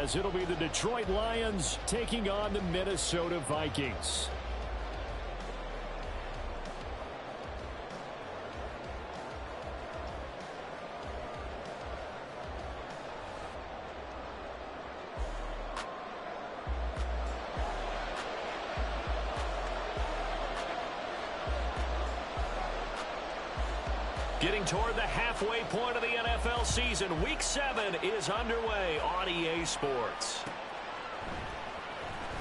as it'll be the Detroit Lions taking on the Minnesota Vikings. Getting toward the halfway point of the NFL season, Week 7 is underway on EA Sports.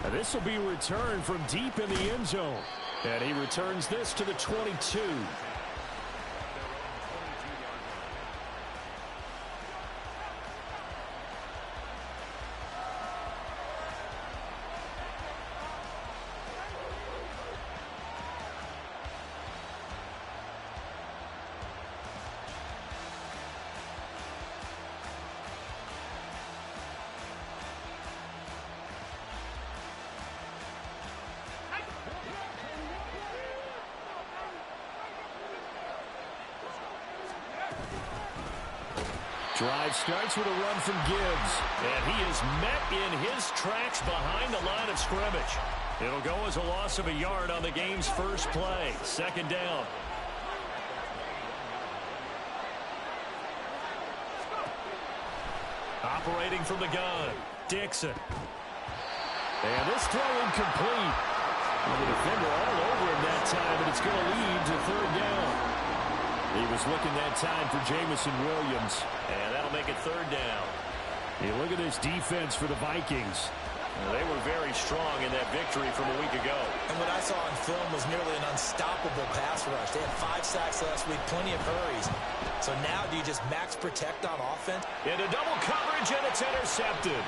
This will be returned from deep in the end zone. And he returns this to the 22. Drive starts with a run from Gibbs. And he is met in his tracks behind the line of scrimmage. It'll go as a loss of a yard on the game's first play. Second down. Operating from the gun, Dixon. And this throw incomplete. The defender all over him that time, and it's going to lead to third down. He was looking that time for Jamison Williams. And that'll make it third down. Hey, look at this defense for the Vikings. Well, they were very strong in that victory from a week ago. And what I saw on film was nearly an unstoppable pass rush. They had 5 sacks last week, plenty of hurries. So now do you just max protect on offense? Into double coverage, and it's intercepted.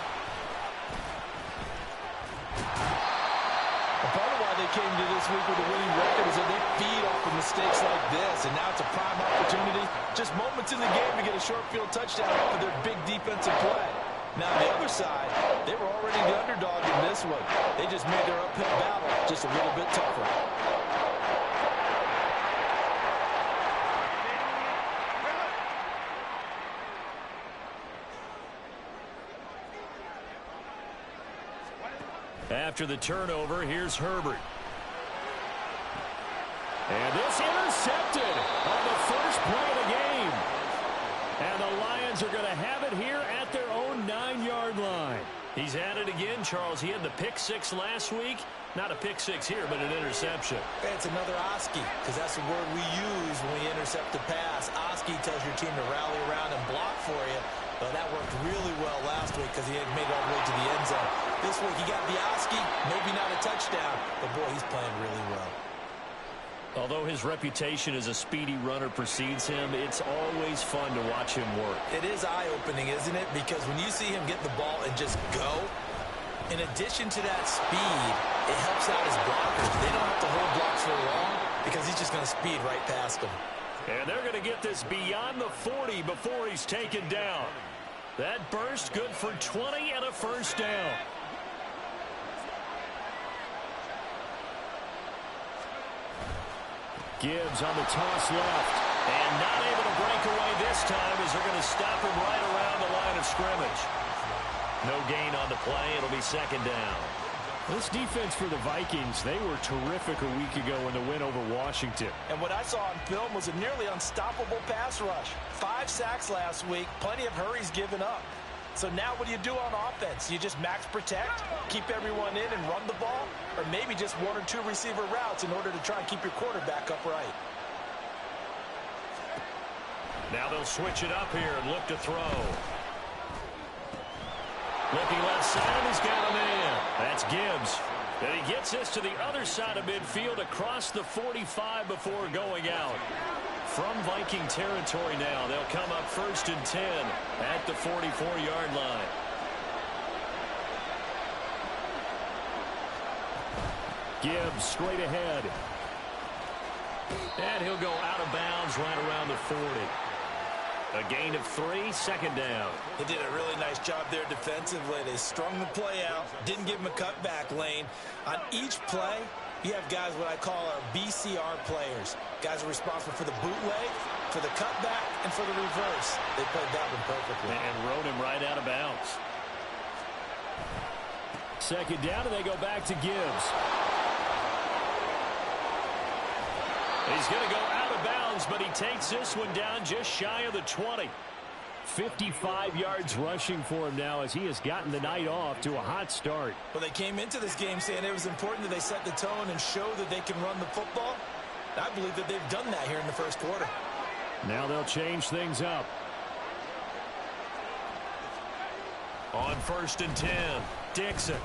Part of why they came to this week with a winning record is that they feed off of mistakes like this, and now it's a prime opportunity, just moments in the game to get a short field touchdown off of their big defensive play. Now, on the other side, they were already the underdog in this one. They just made their uphill battle just a little bit tougher. After the turnover, here's Herbert. And this intercepted on the first play of the game. And the Lions are going to have it here at their own 9-yard line. He's at it again, Charles. He had the pick 6 last week. Not a pick 6 here, but an interception. It's another Oski, because that's the word we use when we intercept a pass. Oski tells your team to rally around and block for you. Well, that worked really well last week because he had made it all the way to the end zone. This week he got the Oski, maybe not a touchdown, but boy, he's playing really well. Although his reputation as a speedy runner precedes him, it's always fun to watch him work. It is eye-opening, isn't it? Because when you see him get the ball and just go, in addition to that speed, it helps out his blockers. They don't have to hold blocks for long because he's just going to speed right past them. And they're going to get this beyond the 40 before he's taken down. That burst good for 20 and a first down. Gibbs on the toss left. And not able to break away this time as they're going to stop him right around the line of scrimmage. No gain on the play. It'll be second down. This defense for the Vikings, they were terrific a week ago in the win over Washington. And what I saw on film was a nearly unstoppable pass rush. 5 sacks last week, plenty of hurries given up. So now what do you do on offense? You just max protect, keep everyone in and run the ball, or maybe just 1 or 2 receiver routes in order to try and keep your quarterback upright. Now they'll switch it up here and look to throw. Looking left side, he's got a man. That's Gibbs. And he gets this to the other side of midfield across the 45 before going out. From Viking territory now, they'll come up 1st and 10 at the 44-yard line. Gibbs straight ahead. And he'll go out of bounds right around the 40. A gain of 3, second down. They did a really nice job there defensively. They strung the play out, didn't give him a cutback lane. On each play, you have guys what I call our BCR players. Guys are responsible for the bootleg, for the cutback, and for the reverse. They played that one perfectly. And rode him right out of bounds. Second down, and they go back to Gibbs. He's going to go out of bounds, but he takes this one down just shy of the 20. 55 yards rushing for him now as he has gotten the night off to a hot start. Well, they came into this game saying it was important that they set the tone and show that they can run the football. I believe that they've done that here in the first quarter. Now they'll change things up. On 1st and 10, Dixon.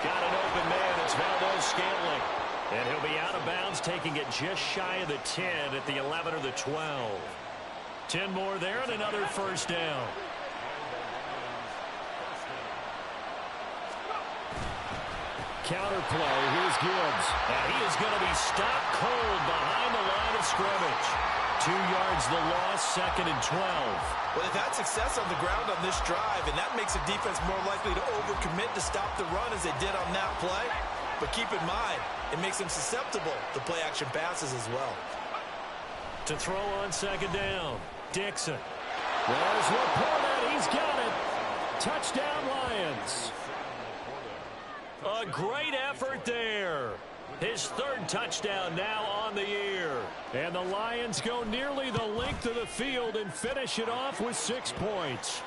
Got an open man. It's Valdez-Scantling. And he'll be out of bounds, taking it just shy of the 10 at the 11 or the 12. 10 more there and another first down. Counterplay. Here's Gibbs. And he is going to be stopped cold behind the line of scrimmage. 2 yards the loss, 2nd and 12. Well, they've had success on the ground on this drive, and that makes a defense more likely to overcommit to stop the run as they did on that play. But keep in mind, it makes them susceptible to play-action passes as well. To throw on 2nd down, Dixon. There's Laporta. He's got it. Touchdown, Lions. A great effort there. His 3rd touchdown now on the year. And the Lions go nearly the length of the field and finish it off with 6 points.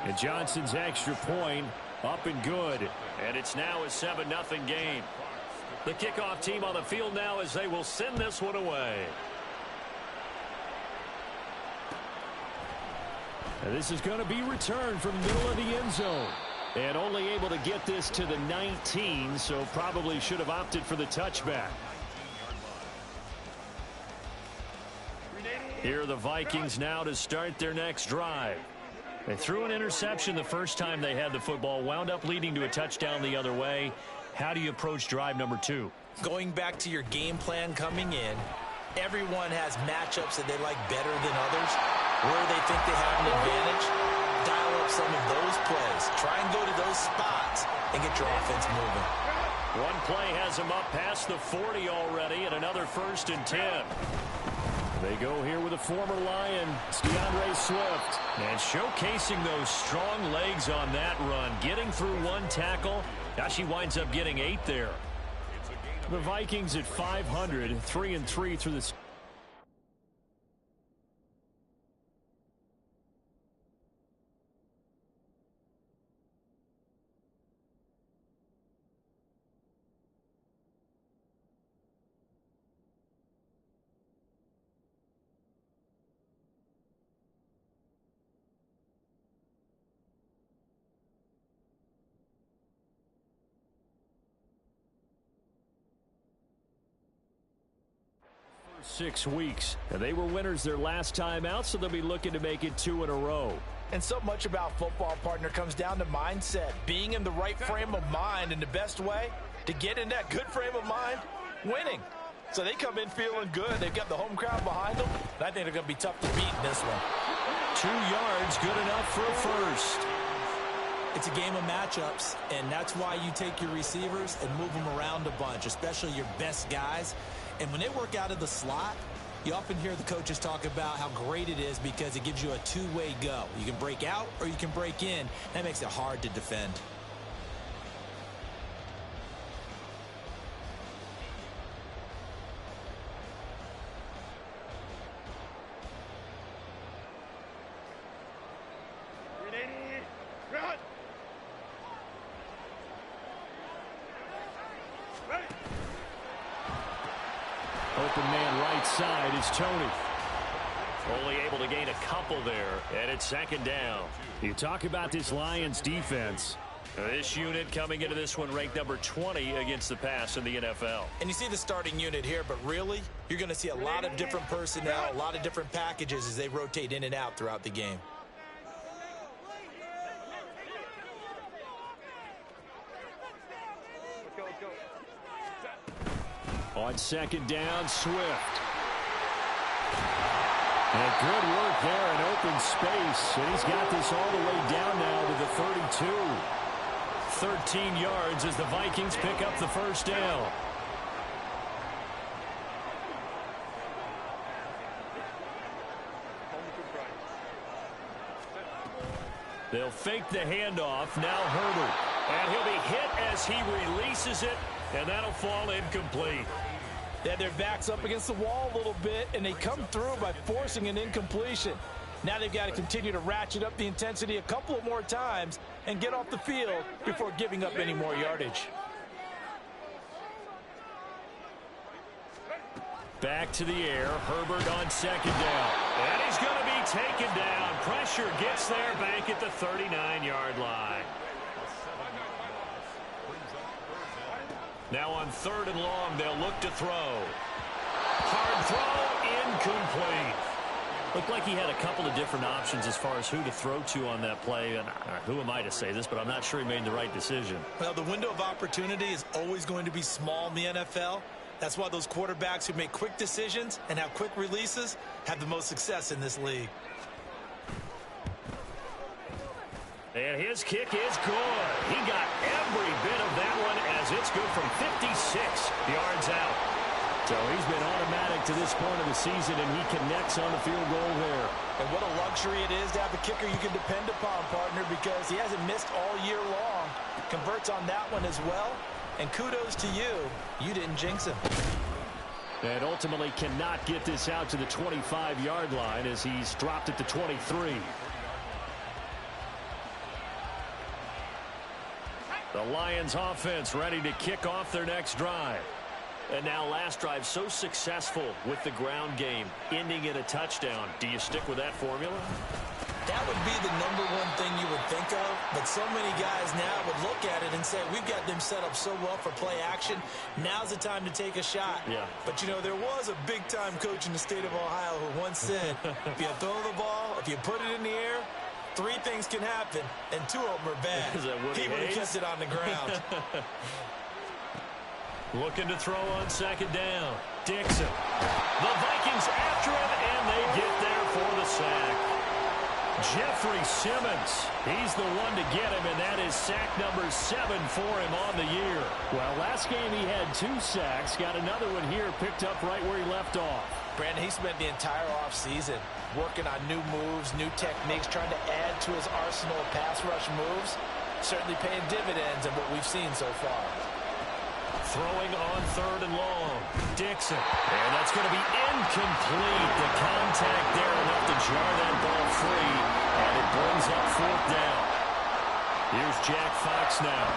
And Johnson's extra point up and good. And it's now a 7-0 game. The kickoff team on the field now as they will send this one away. And this is going to be returned from the middle of the end zone. And only able to get this to the 19, so probably should have opted for the touchback. Here are the Vikings now to start their next drive. They threw an interception the first time they had the football, wound up leading to a touchdown the other way. How do you approach drive number 2? Going back to your game plan coming in, everyone has matchups that they like better than others, where they think they have an advantage. Dial up some of those plays. Try and go to those spots and get your offense moving. One play has him up past the 40 already, and another 1st and 10. They go here with a former Lion, it's DeAndre Swift. And showcasing those strong legs on that run. Getting through 1 tackle. Now she winds up getting 8 there. The Vikings at 500, 3-3 through the... ...6 weeks. And they were winners their last time out, so they'll be looking to make it 2 in a row. And so much about football, partner, comes down to mindset. Being in the right frame of mind, and the best way to get in that good frame of mind, winning. So they come in feeling good. They've got the home crowd behind them. And I think they're going to be tough to beat in this one. 2 yards, good enough for a first. It's a game of matchups, and that's why you take your receivers and move them around a bunch, especially your best guys. And when they work out of the slot, you often hear the coaches talk about how great it is because it gives you a two-way go. You can break out or you can break in. That makes it hard to defend. Open man right side is Tony. Only able to gain a couple there, and it's 2nd down. You talk about this Lions defense. This unit coming into this one ranked number 20 against the pass in the NFL. And you see the starting unit here, but really, you're going to see a lot of different personnel, a lot of different packages as they rotate in and out throughout the game. On 2nd down, Swift. And good work there in open space. And he's got this all the way down now to the 32. 13 yards as the Vikings pick up the first down. They'll fake the handoff. Now Herbert. And he'll be hit as he releases it, and that'll fall incomplete. They had their backs up against the wall a little bit, and they come through by forcing an incompletion. Now they've got to continue to ratchet up the intensity a couple of more times and get off the field before giving up any more yardage. Back to the air. Herbert on second down. And he's going to be taken down. Pressure gets there back at the 39-yard line. Now on 3rd and long, they'll look to throw. Hard throw, incomplete. Looked like he had a couple of different options as far as who to throw to on that play. And who am I to say this, but I'm not sure he made the right decision. Well, the window of opportunity is always going to be small in the NFL. That's why those quarterbacks who make quick decisions and have quick releases have the most success in this league. And his kick is good. He got every bit of that one as it's good from 56 yards out. So he's been automatic to this point of the season, and he connects on the field goal there. And what a luxury it is to have a kicker you can depend upon, partner, because he hasn't missed all year long. Converts on that one as well. And kudos to you. You didn't jinx him. And ultimately cannot get this out to the 25-yard line as he's dropped it to 23. The Lions offense ready to kick off their next drive. And now last drive so successful with the ground game, ending in a touchdown. Do you stick with that formula? That would be the #1 thing you would think of, but so many guys now would look at it and say, we've got them set up so well for play action. Now's the time to take a shot. Yeah. But, you know, there was a big-time coach in the state of Ohio who once said, if you throw the ball, if you put it in the air, 3 things can happen, and 2 of them are bad. He would have kept it on the ground. Looking to throw on 2nd down. Dixon. The Vikings after him, and they get there for the sack. Jeffrey Simmons, he's the one to get him, and that is sack number 7 for him on the year. Well, last game he had 2 sacks. Got another one here, picked up right where he left off. Brandon, he spent the entire offseason working on new moves, new techniques, trying to add to his arsenal of pass rush moves. Certainly paying dividends in what we've seen so far. Throwing on 3rd and long. Dixon. And that's going to be incomplete. The contact there enough to jar that ball free. And it brings up 4th down. Here's Jack Fox now.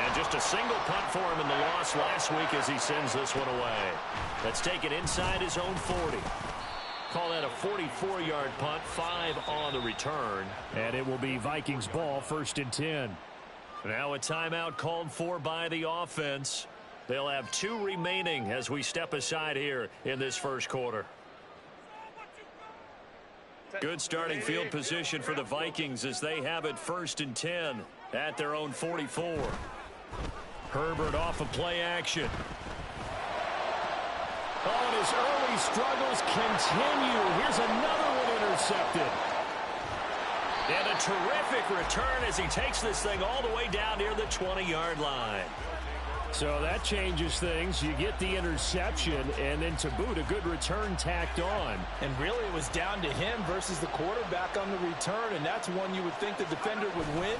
And just a single punt for him in the loss last week as he sends this one away. Let's take it inside his own 40. Call that a 44-yard punt, 5 on the return. And it will be Vikings ball, 1st and 10. Now a timeout called for by the offense. They'll have 2 remaining as we step aside here in this first quarter. Good starting field position for the Vikings as they have it 1st and 10 at their own 44. Herbert off of play action. Oh, and his early struggles continue. Here's another one intercepted. And a terrific return as he takes this thing all the way down near the 20-yard line. So that changes things. You get the interception, and then to boot, a good return tacked on. And really, it was down to him versus the quarterback on the return, and that's one you would think the defender would win.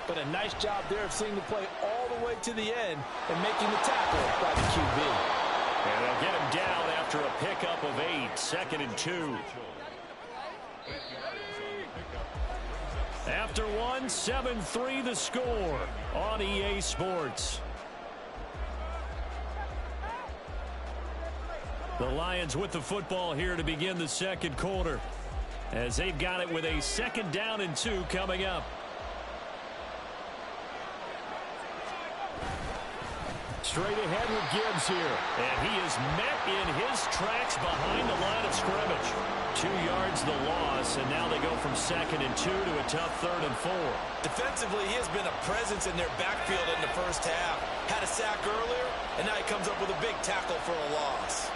But a nice job there of seeing the play all the way to the end and making the tackle by the QB. And they'll get him down after a pickup of 8, 2nd and 2. After 1, 7-3 the score on EA Sports. The Lions with the football here to begin the second quarter as they've got it with a 2nd down and 2 coming up. Straight ahead with Gibbs here. And he is met in his tracks behind the line of scrimmage. 2 yards the loss, and now they go from 2nd and 2 to a tough 3rd and 4. Defensively, he has been a presence in their backfield in the first half. Had a sack earlier, and now he comes up with a big tackle for a loss.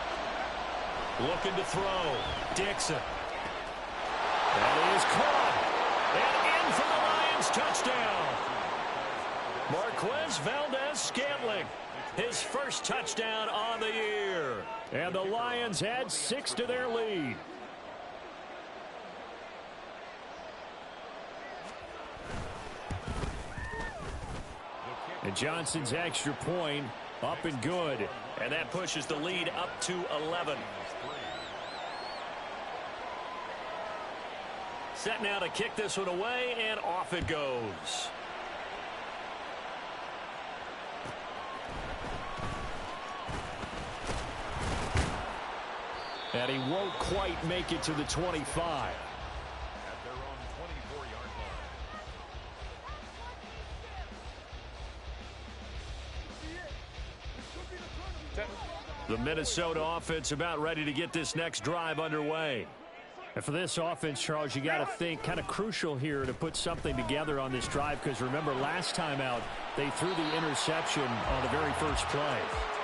Looking to throw. Dixon. That is caught. And in for the Lions. Touchdown. Marquez Valdez-Scantling. His first touchdown on the year. And the Lions add 6 to their lead. And Johnson's extra point up and good. And that pushes the lead up to 11. Set now to kick this one away, and off it goes. And he won't quite make it to the 25. At their own 24-yard line. The Minnesota offense about ready to get this next drive underway. And for this offense, Charles, you got to think kind of crucial here to put something together on this drive, because remember last time out they threw the interception on the very first play.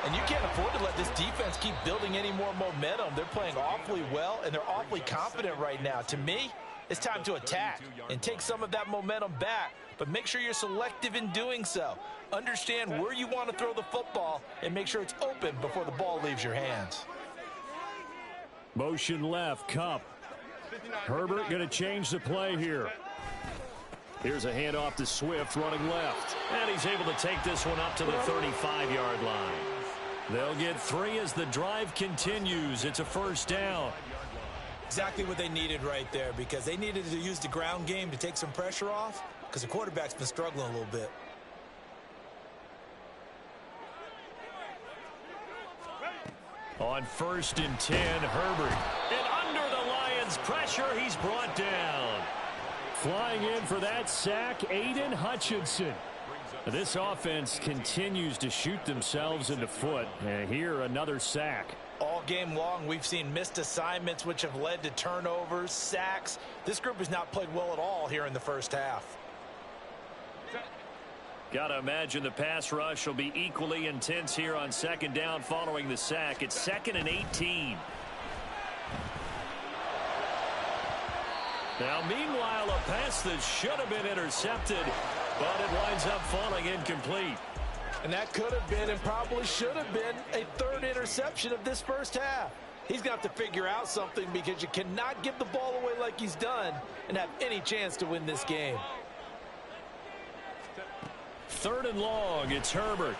And you can't afford to let this defense keep building any more momentum. They're playing awfully well, and they're awfully confident right now. To me, it's time to attack and take some of that momentum back, but make sure you're selective in doing so. Understand where you want to throw the football and make sure it's open before the ball leaves your hands. Motion left, Cup. Herbert going to change the play here. Here's a handoff to Swift running left. And he's able to take this one up to the 35-yard line. They'll get 3 as the drive continues. It's a first down. Exactly what they needed right there, because they needed to use the ground game to take some pressure off, because the quarterback's been struggling a little bit. On 1st and 10, Herbert. And under the Lions' pressure, he's brought down. Flying in for that sack, Aiden Hutchinson. This offense continues to shoot themselves in the foot. And here, another sack. All game long, we've seen missed assignments, which have led to turnovers, sacks. This group has not played well at all here in the first half. Got to imagine the pass rush will be equally intense here on second down following the sack. It's 2nd and 18. Now, meanwhile, a pass that should have been intercepted, but it winds up falling incomplete. And that could have been and probably should have been a 3rd interception of this first half. He's got to figure out something, because you cannot give the ball away like he's done and have any chance to win this game. 3rd and long, it's Herbert.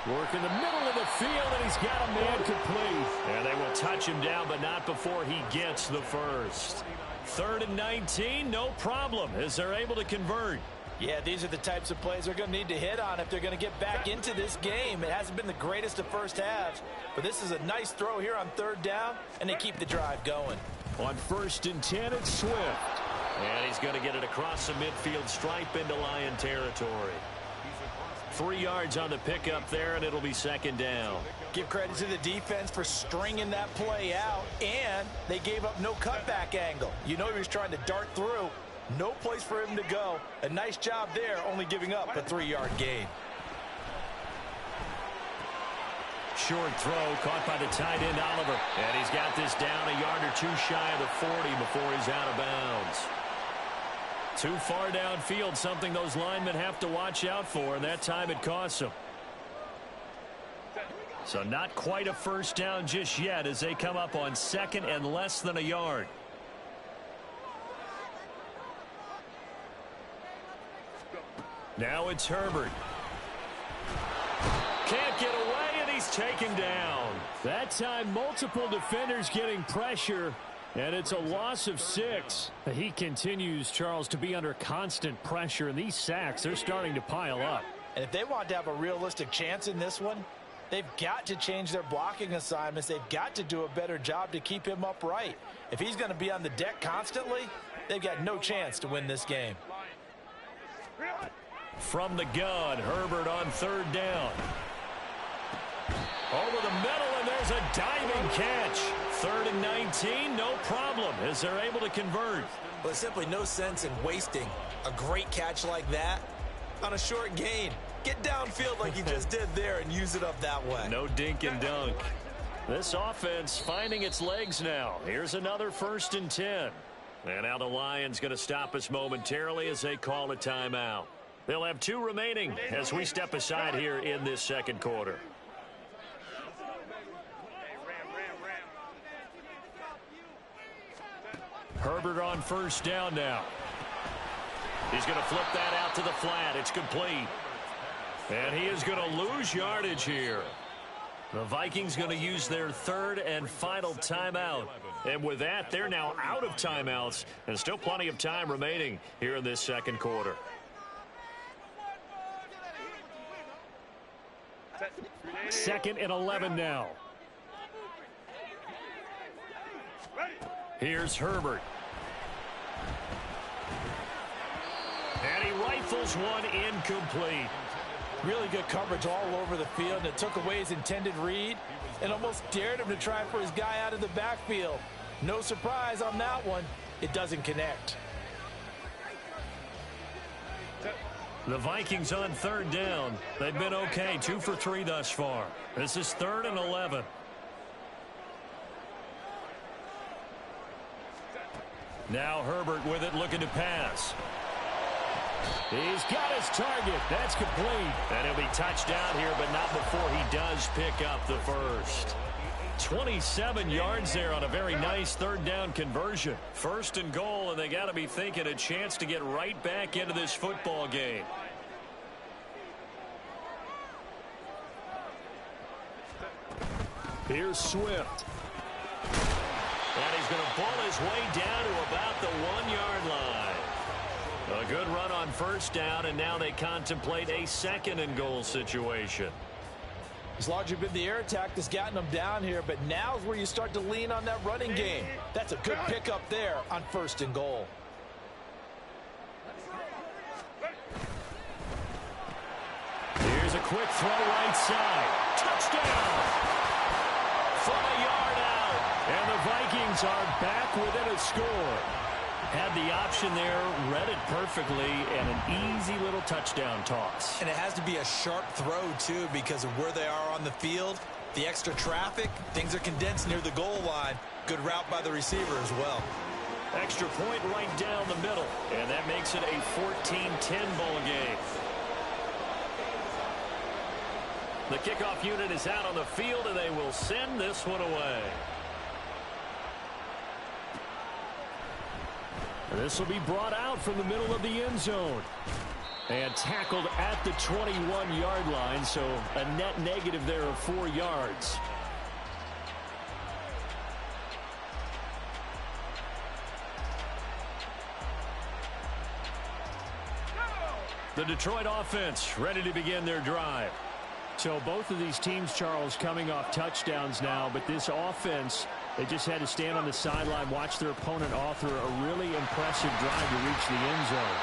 Work in the middle of the field, and he's got a man complete. And they will touch him down, but not before he gets the first. 3rd and 19, no problem, as they're able to convert. Yeah, these are the types of plays they're going to need to hit on if they're going to get back into this game. It hasn't been the greatest of first halves, but this is a nice throw here on 3rd down, and they keep the drive going. On 1st and 10, it's Swift. And he's going to get it across the midfield stripe into Lion territory. 3 yards on the pickup there, and it'll be 2nd down. Give credit to the defense for stringing that play out, and they gave up no cutback angle. You know he was trying to dart through. No place for him to go. A nice job there, only giving up a 3-yard gain. Short throw caught by the tight end, Oliver. And he's got this down a yard or 2 shy of the 40 before he's out of bounds. Too far downfield, something those linemen have to watch out for, and that time it costs them. So not quite a first down just yet as they come up on 2nd and less than a yard. Now it's Herbert. Can't get away, and he's taken down. That time, multiple defenders getting pressure, and it's a loss of 6. He continues, Charles, to be under constant pressure, and these sacks, they're starting to pile up. And if they want to have a realistic chance in this one, they've got to change their blocking assignments. They've got to do a better job to keep him upright. If he's going to be on the deck constantly, they've got no chance to win this game. From the gun, Herbert on 3rd down. Over the middle, and there's a diving catch. 3rd and 19, no problem, as they're able to convert. But there's simply no sense in wasting a great catch like that on a short gain. Get downfield like you just did there and use it up that way. No dink and dunk. This offense finding its legs now. Here's another 1st and 10. And now the Lions going to stop us momentarily as they call a timeout. They'll have 2 remaining as we step aside here in this 2nd quarter. Herbert on 1st down now. He's going to flip that out to the flat. It's complete. And he is going to lose yardage here. The Vikings going to use their third and final timeout. And with that, they're now out of timeouts. And still plenty of time remaining here in this second quarter. Second and 11 now. Here's Herbert. And he rifles one incomplete. Really good coverage all over the field. It took away his intended read and almost dared him to try for his guy out of the backfield. No surprise on that one. It doesn't connect. The Vikings on third down. They've been okay, 2 for 3 thus far. This is 3rd and 11. Now Herbert with it, looking to pass. He's got his target. That's complete. And he'll be touched down here, but not before he does pick up the first. 27 yards there on a very nice third down conversion. 1st and goal, and they got to be thinking a chance to get right back into this football game. Here's Swift. And he's going to pull his way down to about the 1-yard line. A good run on first down, and now they contemplate a 2nd and goal situation. It's largely been the air attack that's gotten them down here, but now's where you start to lean on that running game. That's a good pickup there on 1st and goal. Here's a quick throw right side. Touchdown! From a yard out. And the Vikings are back within a score. Had the option there, read it perfectly, and an easy little touchdown toss. And it has to be a sharp throw, too, because of where they are on the field. The extra traffic, things are condensed near the goal line. Good route by the receiver as well. Extra point right down the middle, and that makes it a 14-10 ball game. The kickoff unit is out on the field, and they will send this one away. This will be brought out from the middle of the end zone. And tackled at the 21-yard line, so a net negative there of 4 yards. The Detroit offense ready to begin their drive. So both of these teams, Charles, coming off touchdowns now, but this offense, they just had to stand on the sideline, watch their opponent author a really impressive drive to reach the end zone.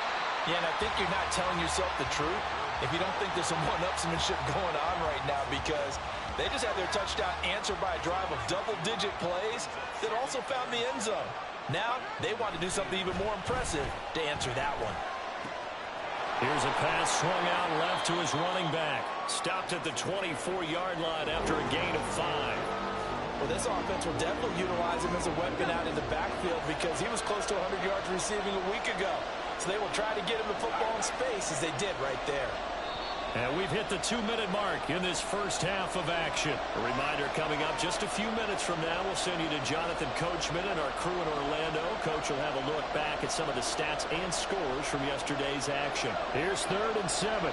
Yeah, and I think you're not telling yourself the truth if you don't think there's some one-upsmanship going on right now, because they just had their touchdown answered by a drive of double-digit plays that also found the end zone. Now they want to do something even more impressive to answer that one. Here's a pass swung out left to his running back. Stopped at the 24-yard line after a gain of 5. Well, this offense will definitely utilize him as a weapon out in the backfield because he was close to 100 yards receiving a week ago. So they will try to get him the football in space as they did right there. And we've hit the 2-minute mark in this first half of action. A reminder coming up just a few minutes from now. We'll send you to Jonathan Coachman and our crew in Orlando. Coach will have a look back at some of the stats and scores from yesterday's action. Here's 3rd and 7.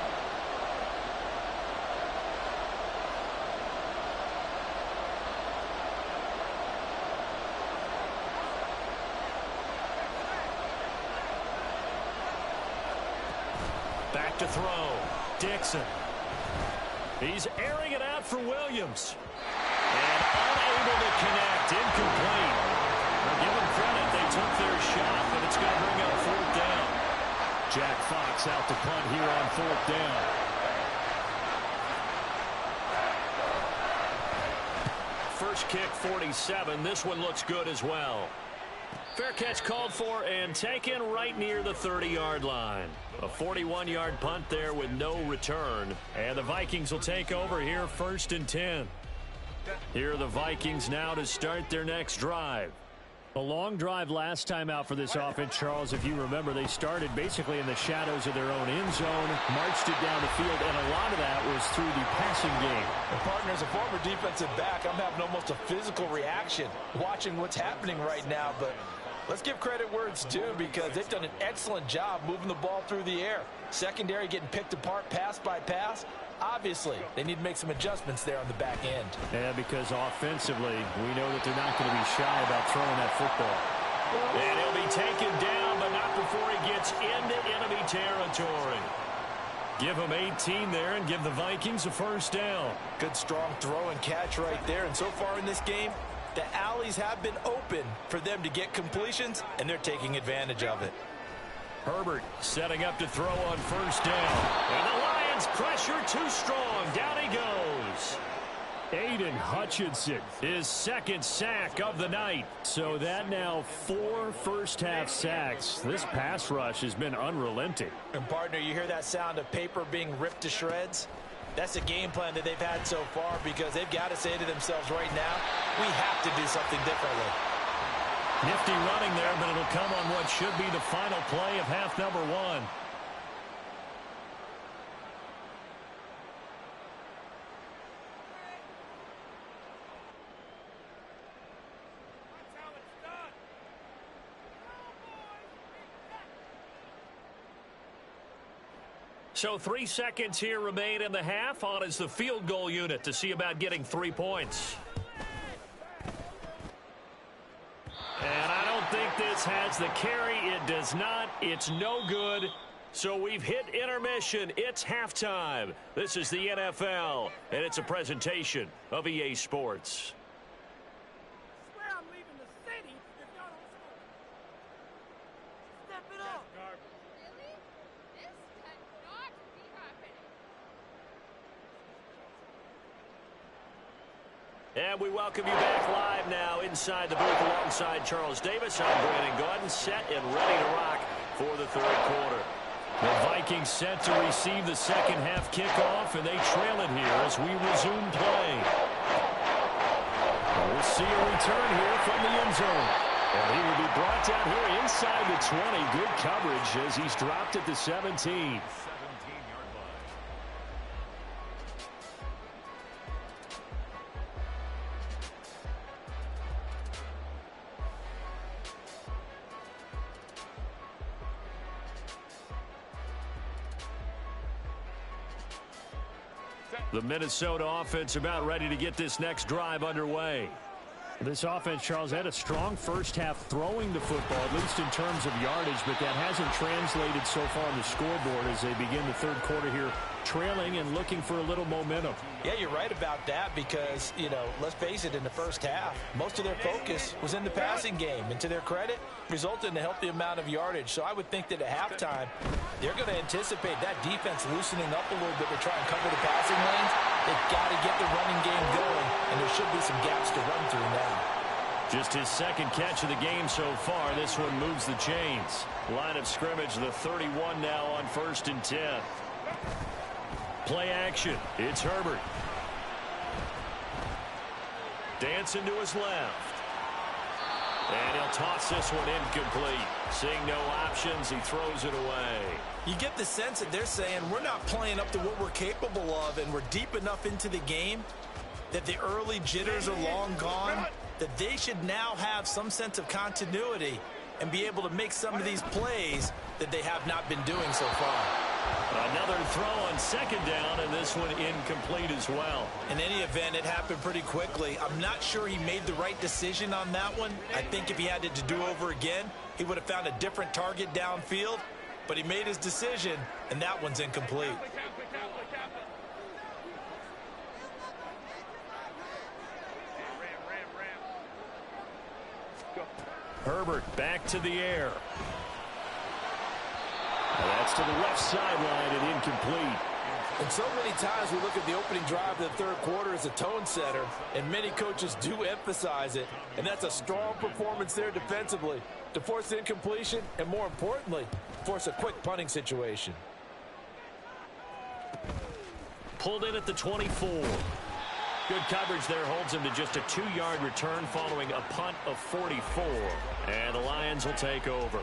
Back to throw. Dixon. He's airing it out for Williams. And unable to connect. Incomplete. Now give them credit. They took their shot, but it's going to bring up 4th down. Jack Fox out to punt here on 4th down. First kick, 47. This one looks good as well. Fair catch called for and taken right near the 30-yard line. A 41-yard punt there with no return. And the Vikings will take over here 1st and 10. Here are the Vikings now to start their next drive. A long drive last time out for this offense, Charles. If you remember, they started basically in the shadows of their own end zone, marched it down the field, and a lot of that was through the passing game. And partner, as a former defensive back, I'm having almost a physical reaction watching what's happening right now, but Let's give credit where it's due because they've done an excellent job moving the ball through the air. Secondary getting picked apart pass by pass. Obviously, they need to make some adjustments there on the back end. Yeah, because offensively, we know that they're not going to be shy about throwing that football. And he'll be taken down, but not before he gets into enemy territory. Give him 18 there and give the Vikings a first down. Good strong throw and catch right there. And so far in this game, the alleys have been open for them to get completions, and they're taking advantage of it. Herbert setting up to throw on first down. And the Lions pressure too strong. Down he goes. Aiden Hutchinson, his second sack of the night. So that now 4 first-half sacks. This pass rush has been unrelenting. And, partner, you hear that sound of paper being ripped to shreds? That's a game plan that they've had so far because they've got to say to themselves right now, we have to do something differently. Nifty running there, but it'll come on what should be the final play of half number 1. So 3 seconds here remain in the half. On is the field goal unit to see about getting 3 points. And I don't think this has the carry. It does not. It's no good. So we've hit intermission. It's halftime. This is the NFL, and it's a presentation of EA Sports. And we welcome you back live now inside the booth alongside Charles Davis. I'm Brandon Gordon, set and ready to rock for the third quarter. The Vikings set to receive the second half kickoff, and they trail it here as we resume play. We'll see a return here from the end zone. And he will be brought down here inside the 20. Good coverage as he's dropped at the 17. The Minnesota offense about ready to get this next drive underway. This offense, Charles, had a strong first half throwing the football, at least in terms of yardage, but that hasn't translated so far on the scoreboard as they begin the third quarter here, trailing and looking for a little momentum. Yeah, you're right about that because, you know, let's face it, in the first half, most of their focus was in the passing game. And to their credit, resulted in a healthy amount of yardage. So I would think that at halftime, they're going to anticipate that defense loosening up a little bit to try and cover the passing lanes. They've got to get the running game going, and there should be some gaps to run through now. Just his second catch of the game so far. This one moves the chains. Line of scrimmage, the 31 now on 1st and 10. Play action. It's Herbert. Dancing to his left. And he'll toss this one incomplete. Seeing no options, he throws it away. You get the sense that they're saying we're not playing up to what we're capable of, and we're deep enough into the game that the early jitters are long gone, that they should now have some sense of continuity and be able to make some of these plays that they have not been doing so far. Another throw on second down, and this one incomplete as well. In any event, it happened pretty quickly. I'm not sure he made the right decision on that one. I think if he had it to do over again, he would have found a different target downfield, but he made his decision, and that one's incomplete. Herbert back to the air. That's to the left sideline and incomplete. And so many times we look at the opening drive of the third quarter as a tone setter, and many coaches do emphasize it. And that's a strong performance there defensively to force incompletion and, more importantly, force a quick punting situation. Pulled in at the 24. Good coverage there holds him to just a 2-yard return following a punt of 44. And the Lions will take over.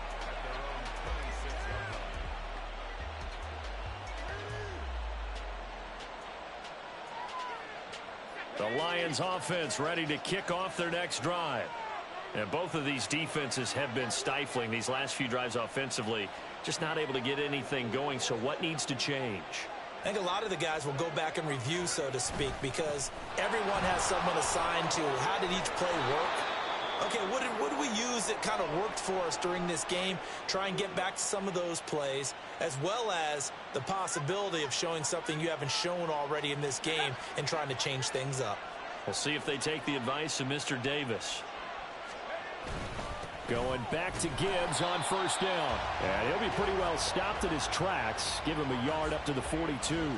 The Lions offense ready to kick off their next drive. And both of these defenses have been stifling these last few drives offensively. Just not able to get anything going. So what needs to change? I think a lot of the guys will go back and review, so to speak, because everyone has someone assigned to how did each play work. Okay, what did we use that kind of worked for us during this game? Try and get back to some of those plays, as well as the possibility of showing something you haven't shown already in this game and trying to change things up. We'll see if they take the advice of Mr. Davis. Going back to Gibbs on first down. And he'll be pretty well stopped at his tracks. Give him a yard up to the 42.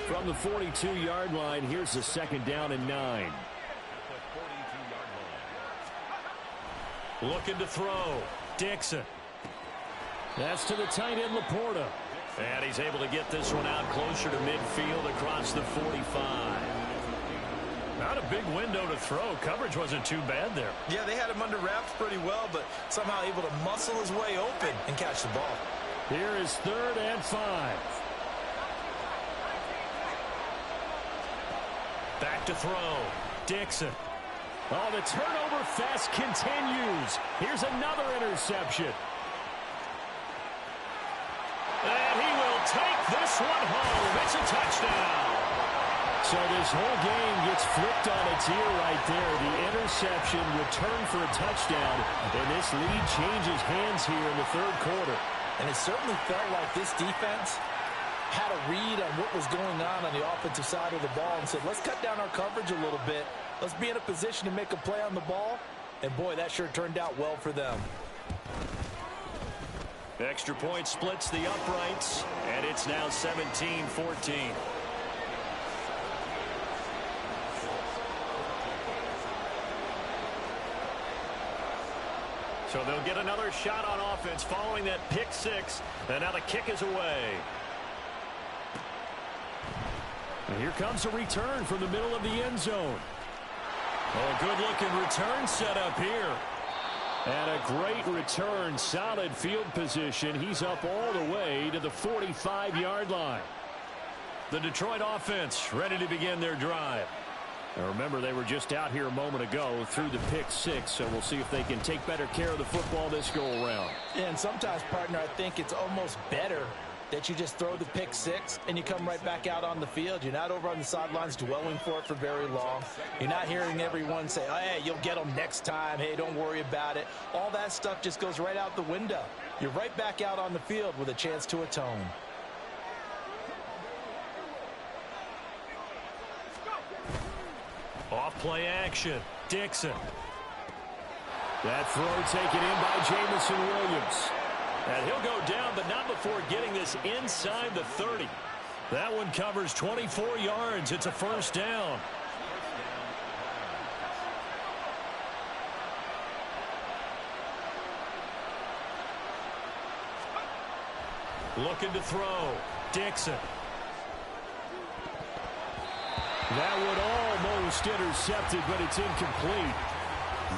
From the 42-yard line, here's the second down and 9. Looking to throw. Dixon. That's to the tight end, Laporta. And he's able to get this one out closer to midfield across the 45. Not a big window to throw. Coverage wasn't too bad there. Yeah, they had him under wraps pretty well, but somehow able to muscle his way open and catch the ball. Here is 3rd and 5. Back to throw. Dixon. Oh, the turnover fest continues. Here's another interception. And he will take this one home. It's a touchdown. So this whole game gets flipped on its ear right there. The interception returned for a touchdown, and this lead changes hands here in the 3rd quarter. And it certainly felt like this defense had a read on what was going on the offensive side of the ball and said, let's cut down our coverage a little bit. Let's be in a position to make a play on the ball. And, boy, that sure turned out well for them. Extra point splits the uprights, and it's now 17-14. So they'll get another shot on offense following that pick 6, and now the kick is away. And here comes a return from the middle of the end zone. Oh, good-looking return set up here. And a great return, solid field position. He's up all the way to the 45-yard line. The Detroit offense ready to begin their drive. Now remember, they were just out here a moment ago through the pick 6, so we'll see if they can take better care of the football this go-around. And sometimes, partner, I think it's almost better that you just throw the pick 6 and you come right back out on the field. You're not over on the sidelines dwelling for it for very long. You're not hearing everyone say, oh, hey, you'll get them next time. Hey, don't worry about it. All that stuff just goes right out the window. You're right back out on the field with a chance to atone. Off play action. Dixon. That throw taken in by Jamison Williams. And he'll go down, but not before getting this inside the 30. That one covers 24 yards. It's a first down. Looking to throw. Dixon. That one almost intercepted, but it's incomplete.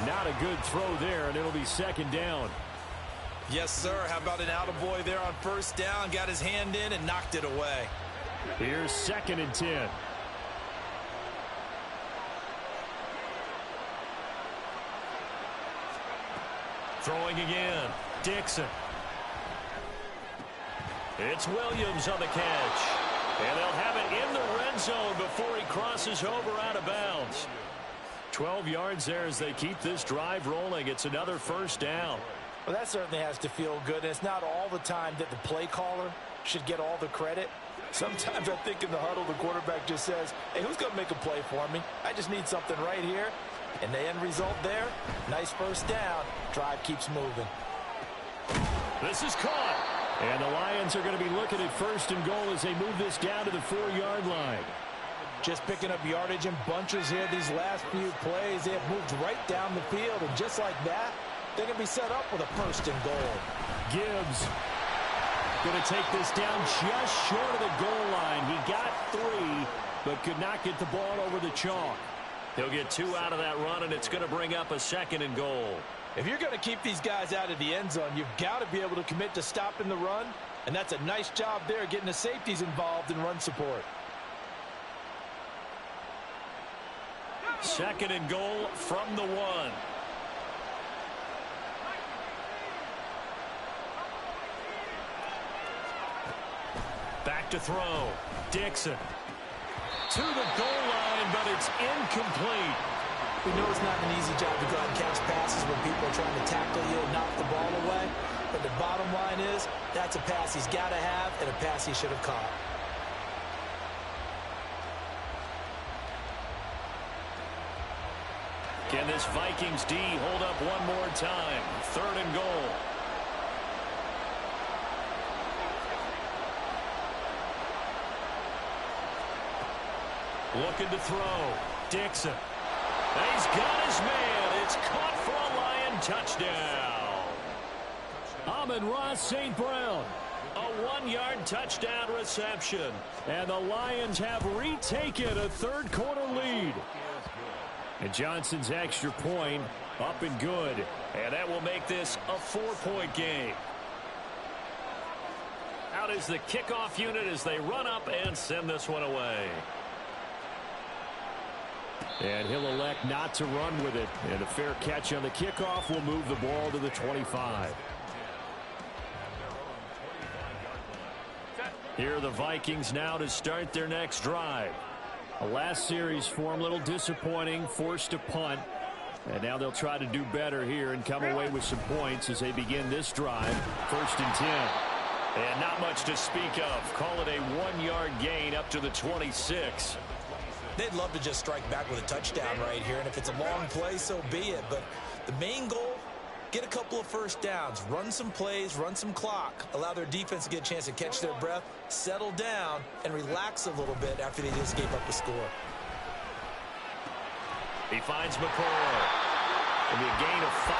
Not a good throw there, and it'll be second down. Yes, sir. How about an attaboy there on first down? Got his hand in and knocked it away. Here's 2nd and 10. Throwing again. Dixon. It's Williams on the catch. And they'll have it in the red zone before he crosses over out of bounds. 12 yards there as they keep this drive rolling. It's another first down. Well, that certainly has to feel good. And it's not all the time that the play caller should get all the credit. Sometimes I think in the huddle, the quarterback just says, hey, who's going to make a play for me? I just need something right here. And the end result there, nice first down. Drive keeps moving. This is caught. And the Lions are going to be looking at 1st and goal as they move this down to the 4-yard line. Just picking up yardage in bunches here these last few plays. They have moved right down the field. And just like that, they're going to be set up with a 1st and goal. Gibbs going to take this down just short of the goal line. He got 3, but could not get the ball over the chalk. He'll get 2 out of that run, and it's going to bring up a 2nd and goal. If you're going to keep these guys out of the end zone, you've got to be able to commit to stopping the run. And that's a nice job there, getting the safeties involved in run support. 2nd and goal from the 1. Back to throw. Dixon. To the goal line, but it's incomplete. We know it's not an easy job to go out and catch passes when people are trying to tackle you and knock the ball away. But the bottom line is, that's a pass he's got to have and a pass he should have caught. Can this Vikings D hold up one more time? 3rd and goal. Looking to throw. Dixon. He's got his man. It's caught for a Lion touchdown. Amon-Ra St. Brown. A 1-yard touchdown reception. And the Lions have retaken a third-quarter lead. And Johnson's extra point up and good. And that will make this a 4-point game. Out is the kickoff unit as they run up and send this one away. And he'll elect not to run with it. And a fair catch on the kickoff will move the ball to the 25. Here are the Vikings now to start their next drive. The last series for them, a little disappointing, forced a punt. And now they'll try to do better here and come away with some points as they begin this drive. 1st and 10. And not much to speak of. Call it a 1-yard gain up to the 26. They'd love to just strike back with a touchdown right here, and if it's a long play, so be it. But the main goal, get a couple of first downs, run some plays, run some clock, allow their defense to get a chance to catch their breath, settle down, and relax a little bit after they just gave up a score. He finds McCoy. It'll be a gain of 5,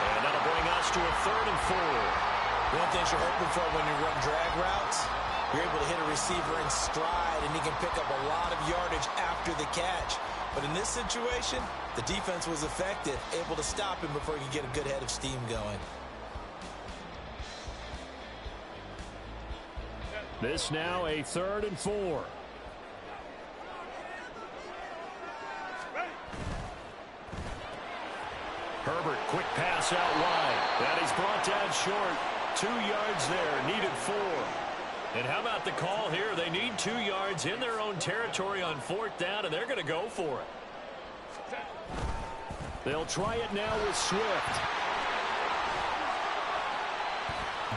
and that'll bring us to a 3rd and 4. One thing you're hoping for when you run drag routes, you're able to hit a receiver in stride, and he can pick up a lot of yardage after the catch. But in this situation, the defense was effective, able to stop him before he could get a good head of steam going. This now a 3rd and 4. Herbert, quick pass out wide. And he's brought down short. 2 yards there, needed 4. And how about the call here? They need 2 yards in their own territory on 4th down, and they're going to go for it. They'll try it now with Swift.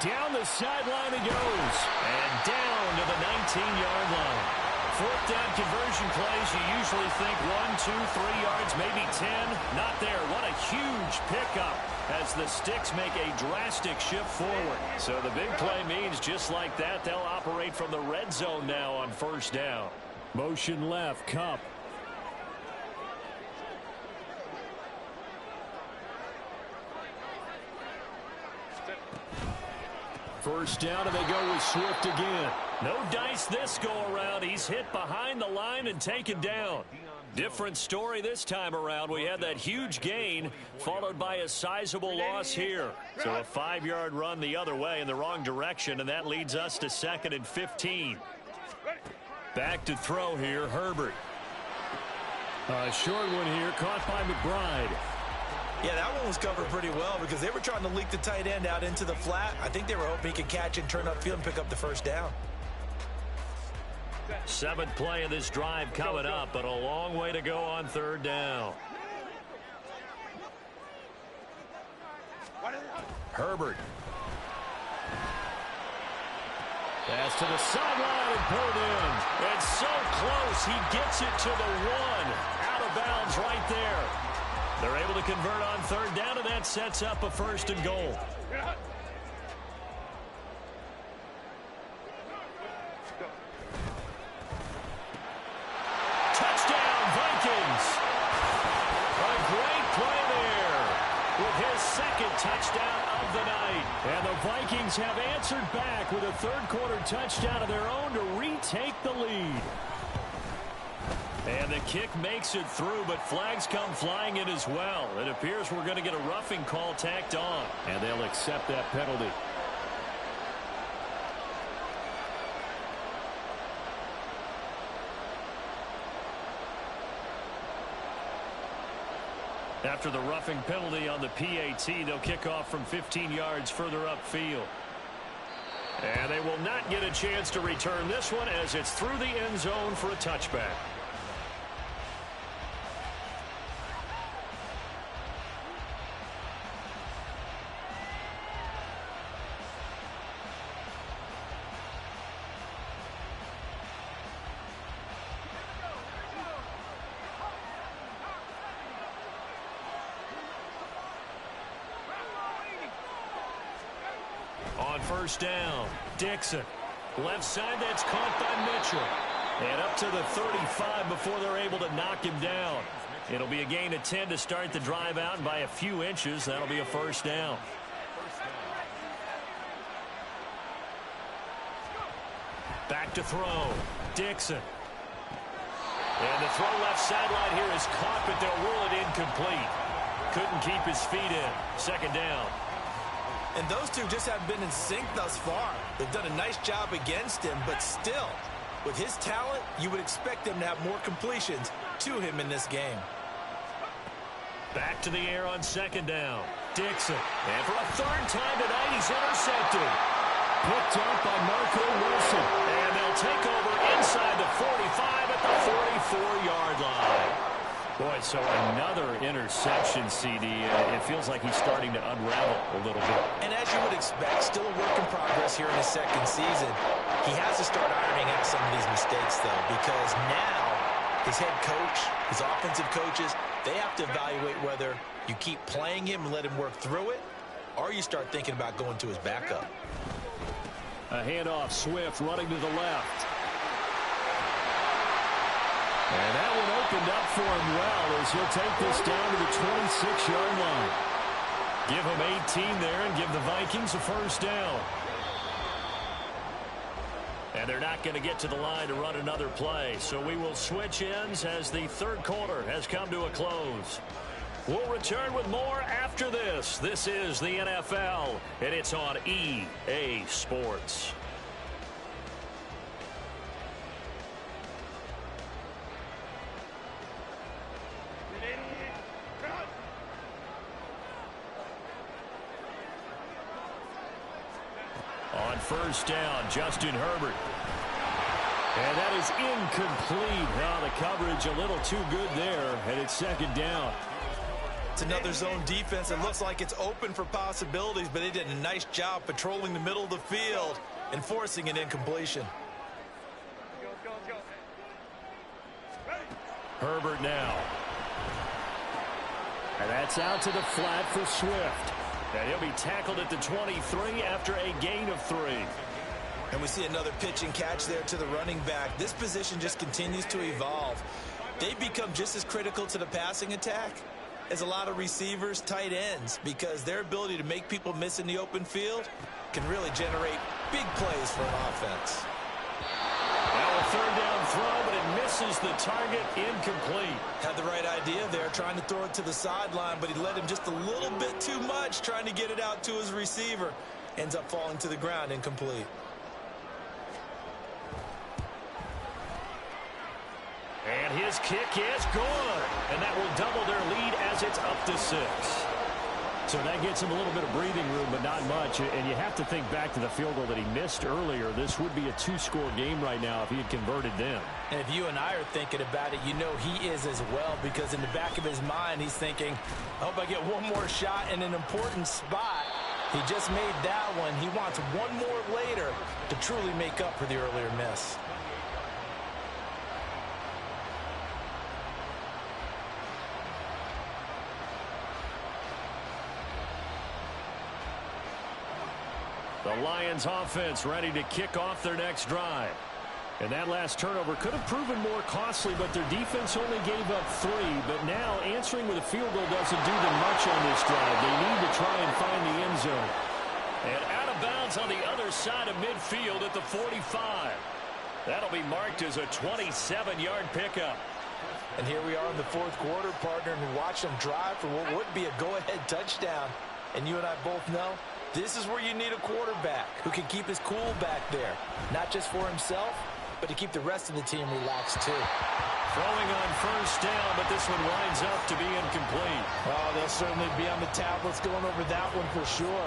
Down the sideline he goes. And down to the 19-yard line. 4th down conversion plays, you usually think 1, 2, 3 yards, maybe 10. Not there. What a huge pickup as the Sticks make a drastic shift forward. So the big play means just like that, they'll operate from the red zone now on 1st down. Motion left, Cup. First down, and they go with Swift again. No dice this go-around. He's hit behind the line and taken down. Different story this time around. We had that huge gain followed by a sizable loss here. So a 5-yard run the other way in the wrong direction, and that leads us to 2nd and 15. Back to throw here, Herbert. A short one here, caught by McBride. Yeah, that one was covered pretty well because they were trying to leak the tight end out into the flat. I think they were hoping he could catch and turn upfield and pick up the 1st down. 7th play of this drive coming up, but a long way to go on 3rd down. Herbert. Pass to the sideline and pulled in. It's so close. He gets it to the 1. Out of bounds right there. They're able to convert on 3rd down, and that sets up a 1st and goal. Touchdown, Vikings. A great play there with his 2nd touchdown of the night. And the Vikings have answered back with a 3rd-quarter touchdown of their own to retake the lead. And the kick makes it through, but flags come flying in as well. It appears we're going to get a roughing call tacked on. And they'll accept that penalty. After the roughing penalty on the PAT, they'll kick off from 15 yards further upfield. And they will not get a chance to return this one as it's through the end zone for a touchback. On first down, Dixon. Left side, that's caught by Mitchell. And up to the 35 before they're able to knock him down. It'll be a gain of 10 to start the drive out, and by a few inches, that'll be a first down. Back to throw, Dixon. And the throw left sideline here is caught, but they'll rule it incomplete. Couldn't keep his feet in. Second down. And those two just haven't been in sync thus far. They've done a nice job against him, but still, with his talent, you would expect them to have more completions to him in this game. Back to the air on second down. Dixon. And for a third time tonight, he's intercepted. Picked up by Marco Wilson. And they'll take over inside the 45 at the 44-yard line. Boy, so another interception, CD. It feels like he's starting to unravel a little bit. And as you would expect, still a work in progress here in his second season. He has to start ironing out some of these mistakes, though, because now his head coach, his offensive coaches, they have to evaluate whether you keep playing him and let him work through it, or you start thinking about going to his backup. A handoff, Swift running to the left. And that one opened up for him well as he'll take this down to the 26-yard line. Give him 18 there and give the Vikings a first down. And they're not going to get to the line to run another play. So we will switch ends as the third quarter has come to a close. We'll return with more after this. This is the NFL, and it's on EA Sports. On first down, Justin Herbert. And that is incomplete. Well, the coverage a little too good there, and it's second down. It's another zone defense. It looks like it's open for possibilities, but they did a nice job patrolling the middle of the field and forcing an incompletion. Herbert now. And that's out to the flat for Swift. And he'll be tackled at the 23 after a gain of 3. And we see another pitch and catch there to the running back. This position just continues to evolve. They've become just as critical to the passing attack as a lot of receivers, tight ends, because their ability to make people miss in the open field can really generate big plays for an offense. Now a third down throw, but it misses the target, incomplete. Had the right idea there, trying to throw it to the sideline, but he led him just a little bit too much, trying to get it out to his receiver. Ends up falling to the ground, incomplete. And his kick is good. And that will double their lead as it's up to 6. So that gets him a little bit of breathing room, but not much. And you have to think back to the field goal that he missed earlier. This would be a 2-score game right now if he had converted them. And if you and I are thinking about it, you know he is as well, because in the back of his mind, he's thinking, I hope I get one more shot in an important spot. He just made that one. He wants one more later to truly make up for the earlier miss. The Lions offense ready to kick off their next drive. And that last turnover could have proven more costly, but their defense only gave up 3. But now answering with a field goal doesn't do them much on this drive. They need to try and find the end zone. And out of bounds on the other side of midfield at the 45. That'll be marked as a 27-yard pickup. And here we are in the fourth quarter, partner, and watch them drive for what would be a go-ahead touchdown. And you and I both know this is where you need a quarterback who can keep his cool back there, not just for himself, but to keep the rest of the team relaxed too. Throwing on first down, but this one winds up to be incomplete. Oh, they'll certainly be on the tablets going over that one for sure.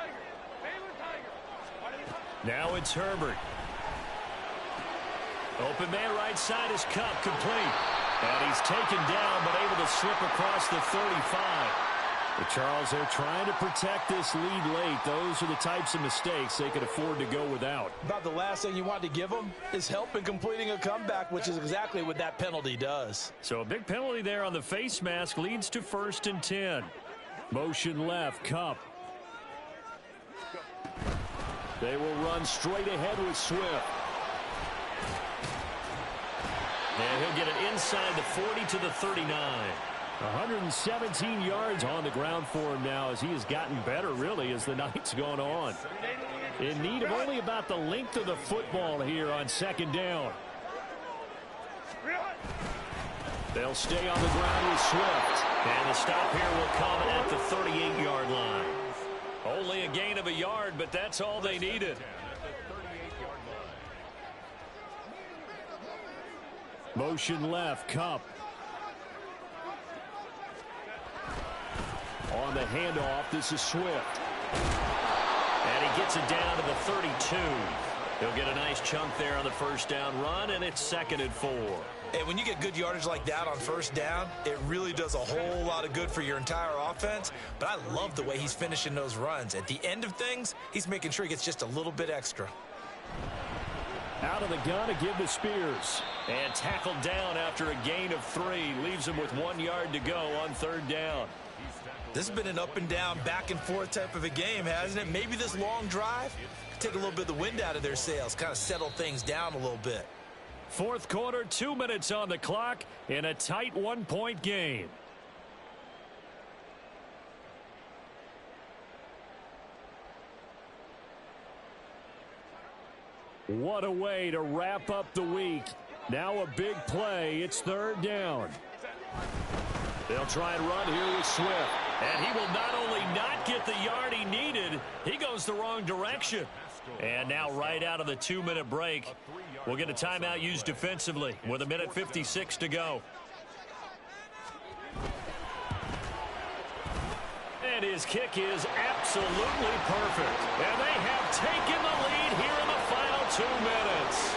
Now it's Herbert. Open man right side is Cup, complete. And he's taken down, but able to slip across the 35. The Charles, they're trying to protect this lead late. Those are the types of mistakes they could afford to go without. About the last thing you want to give them is help in completing a comeback, which is exactly what that penalty does. So a big penalty there on the face mask leads to 1st and 10. Motion left, Cup. They will run straight ahead with Swift. And he'll get it inside the 40 to the 39. 117 yards on the ground for him now as he has gotten better, really, as the night's gone on. In need of only about the length of the football here on 2nd down. They'll stay on the ground with Swift. And the stop here will come at the 38-yard line. Only a gain of a yard, but that's all they needed. Motion left, Cup. On the handoff, this is Swift. And he gets it down to the 32. He'll get a nice chunk there on the 1st down run, and it's 2nd and 4. And when you get good yardage like that on 1st down, it really does a whole lot of good for your entire offense. But I love the way he's finishing those runs. At the end of things, he's making sure he gets just a little bit extra. Out of the gun to give to Spears. And tackled down after a gain of 3. Leaves him with 1 yard to go on 3rd down. This has been an up and down, back and forth type of a game, hasn't it? Maybe this long drive could take a little bit of the wind out of their sails, kind of settle things down a little bit. 4th quarter, 2 minutes on the clock in a tight 1-point game. What a way to wrap up the week. Now a big play. It's 3rd down. They'll try and run here with Swift. And he will not only not get the yard he needed, he goes the wrong direction. And now right out of the 2-minute break, we'll get a timeout used defensively with 1:56 to go. And his kick is absolutely perfect. And they have taken the lead here in the final 2 minutes.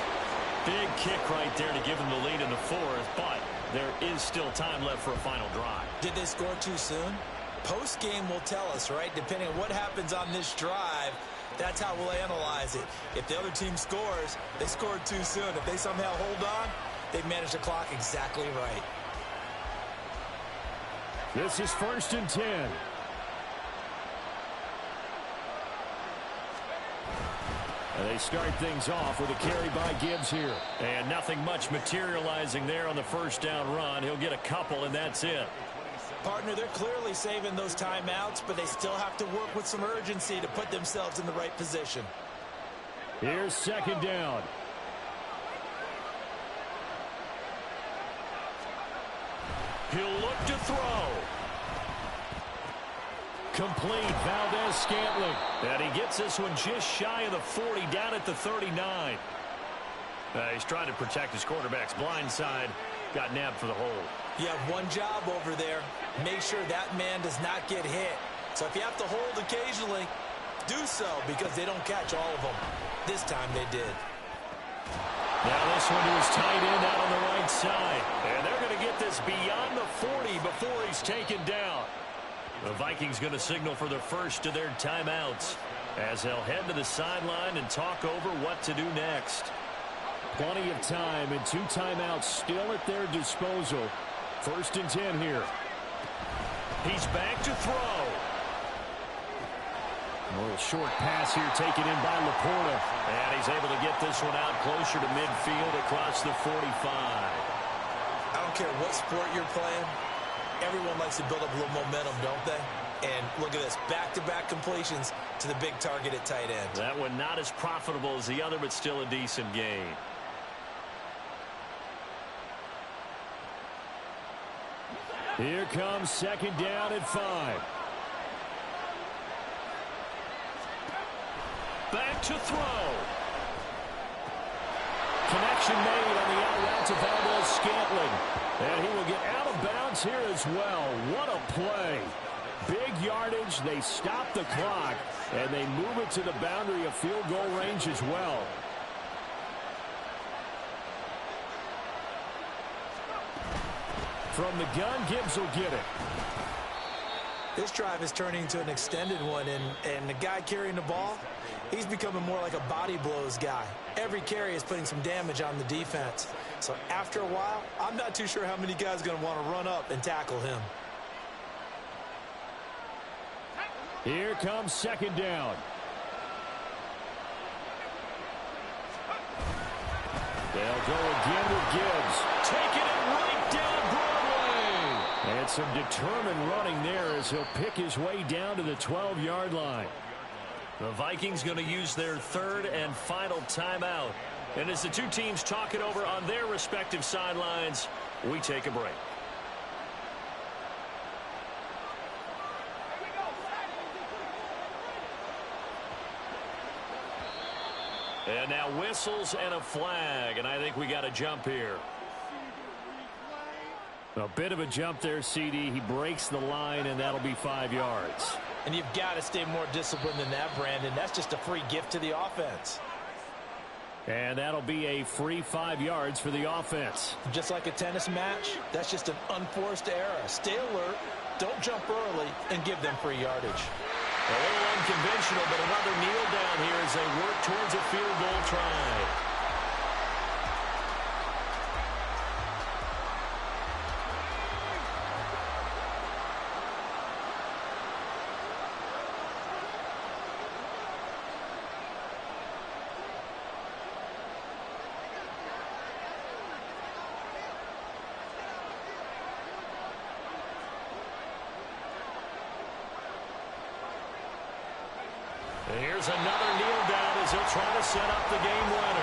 Big kick right there to give them the lead in the 4th, but there is still time left for a final drive. Did they score too soon? Post-game will tell us, right? Depending on what happens on this drive, that's how we'll analyze it. If the other team scores, they scored too soon. If they somehow hold on, they've managed the clock exactly right. This is 1st and 10. And they start things off with a carry by Gibbs here. And nothing much materializing there on the 1st down run. He'll get a couple, and that's it. Partner, they're clearly saving those timeouts, but they still have to work with some urgency to put themselves in the right position. Here's 2nd down. He'll look to throw. Complete. Valdez-Scantling. And he gets this one just shy of the 40, down at the 39. He's trying to protect his quarterback's blind side. Got nabbed for the hold. You have one job over there. Make sure that man does not get hit. So if you have to hold occasionally, do so, because they don't catch all of them. This time they did. Now this one to his tight end out on the right side. And they're going to get this beyond the 40 before he's taken down. The Vikings going to signal for the first of their timeouts as they'll head to the sideline and talk over what to do next. Plenty of time and 2 timeouts still at their disposal. 1st and 10 here. He's back to throw. A little short pass here taken in by Laporta. And he's able to get this one out closer to midfield across the 45. I don't care what sport you're playing. Everyone likes to build up a little momentum, don't they? And look at this, back-to-back completions to the big target at tight end. That one not as profitable as the other, but still a decent gain. Here comes 2nd down at 5. Back to throw. Connection made on the out route to Valdez-Scantling. And he will get out of bounds here as well. What a play. Big yardage. They stop the clock, and they move it to the boundary of field goal range as well. From the gun, Gibbs will get it. This drive is turning into an extended one, and the guy carrying the ball, he's becoming more like a body blows guy. Every carry is putting some damage on the defense. So after a while, I'm not too sure how many guys are going to want to run up and tackle him. Here comes second down. They'll go again with Gibbs. Taking it right down Broadway. And some determined running there as he'll pick his way down to the 12-yard line. The Vikings going to use their third and final timeout. And as the two teams talk it over on their respective sidelines, we take a break. And now whistles and a flag, and I think we got a jump here. A bit of a jump there, CD. He breaks the line, and that'll be 5 yards. And you've got to stay more disciplined than that, Brandon. That's just a free gift to the offense. And that'll be a free 5 yards for the offense. Just like a tennis match, that's just an unforced error. Stay alert, don't jump early, and give them free yardage. A little unconventional, but another kneel down here as they work towards a field goal try. Here's another kneel down as he'll try to set up the game well.